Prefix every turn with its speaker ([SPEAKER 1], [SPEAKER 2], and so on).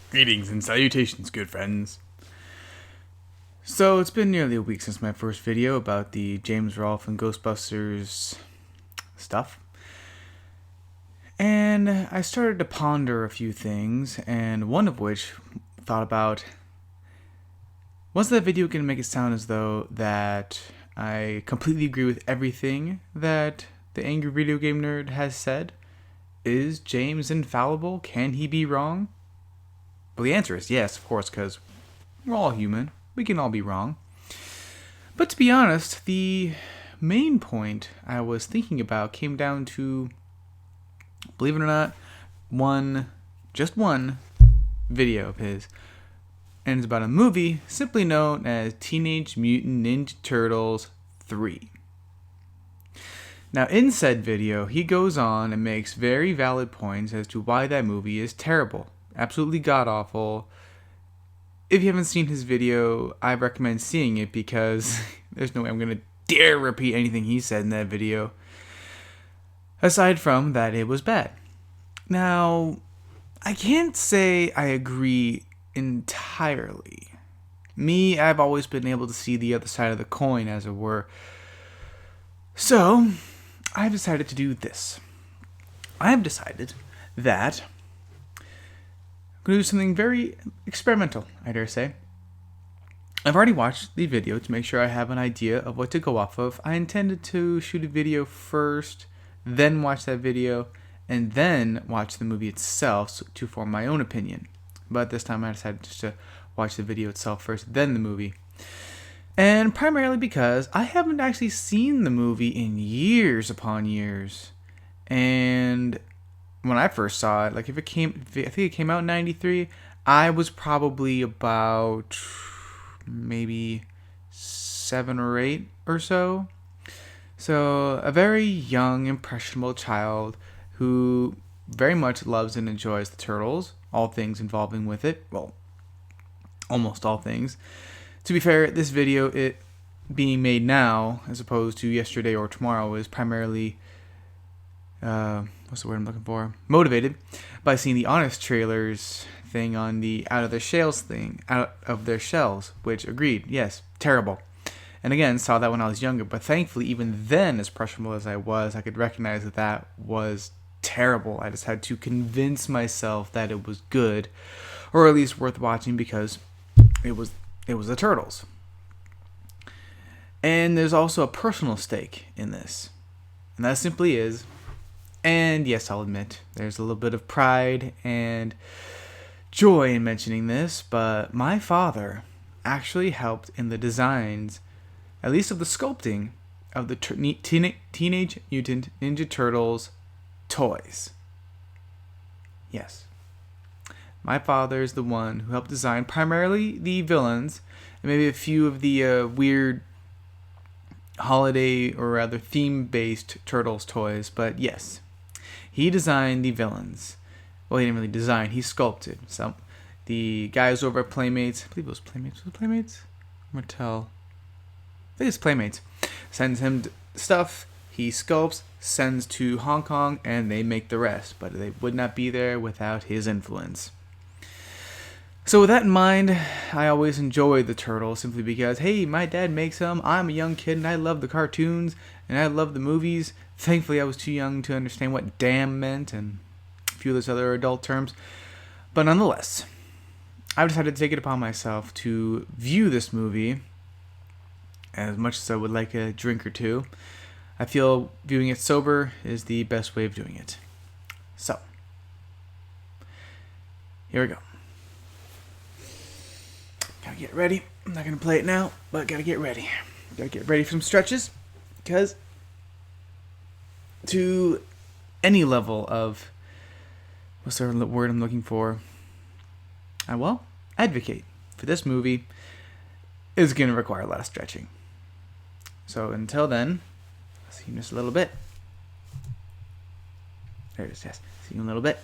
[SPEAKER 1] Greetings and salutations, good friends. So, it's been nearly a week since my first video about the James Rolfe and Ghostbusters stuff. And I started to ponder a few things, and one of which thought about, was that video going to make it sound as though that I completely agree with everything that the angry video game nerd has said? Is James infallible? Can he be wrong? Well, the answer is yes, of course, because we're all human. We can all be wrong. But to be honest, the main point I was thinking about came down to, believe it or not, just one video of his. And it's about a movie simply known as Teenage Mutant Ninja Turtles 3. Now, in said video, he goes on and makes very valid points as to why that movie is terrible. Absolutely god-awful. If you haven't seen his video, I recommend seeing it because there's no way I'm going to dare repeat anything he said in that video. Aside from that, it was bad. Now, I can't say I agree entirely. Me, I've always been able to see the other side of the coin, as it were. So, I've decided to do this. I've decided that I'm going to do something very experimental, I dare say. I've already watched the video to make sure I have an idea of what to go off of. I intended to shoot a video first, then watch that video, and then watch the movie itself to form my own opinion. But this time I decided just to watch the video itself first, then the movie. And primarily because I haven't actually seen the movie in years upon years. And when I first saw it, I think it came out in 93, I was probably about maybe 7 or 8 or so. So a very young, impressionable child who very much loves and enjoys the Turtles, all things involving with it. Well, almost all things. To be fair, this video, it being made now, as opposed to yesterday or tomorrow, is primarily what's the word I'm looking for? Motivated by seeing the Honest trailers thing on the out of their shells, which agreed, yes, terrible. And again, saw that when I was younger, but thankfully, even then, as impressionable as I was, I could recognize that was terrible. I just had to convince myself that it was good, or at least worth watching because it was the Turtles. And there's also a personal stake in this, and that simply is, and yes, I'll admit, there's a little bit of pride and joy in mentioning this, but my father actually helped in the designs, at least of the sculpting, of the Teenage Mutant Ninja Turtles toys. Yes. My father is the one who helped design primarily the villains, and maybe a few of the weird holiday, or rather theme-based Turtles toys, but yes. He designed the villains. Well, he didn't really design, he sculpted. So, the guys over at Playmates, I believe it was Playmates. Was it Playmates? Mattel. I think it's Playmates. Sends him stuff, he sculpts, sends to Hong Kong, and they make the rest. But they would not be there without his influence. So with that in mind, I always enjoy the Turtles simply because, hey, my dad makes them, I'm a young kid, and I love the cartoons, and I love the movies. Thankfully, I was too young to understand what damn meant, and a few of those other adult terms. But nonetheless, I've decided to take it upon myself to view this movie as much as I would like a drink or two. I feel viewing it sober is the best way of doing it. So, here we go. Gotta get ready. I'm not gonna play it now, but gotta get ready. Gotta get ready for some stretches, because to any level of, what's the word I'm looking for? Advocate for this movie is gonna require a lot of stretching. So until then, I'll see you in just a little bit. There it is, yes. See you in a little bit.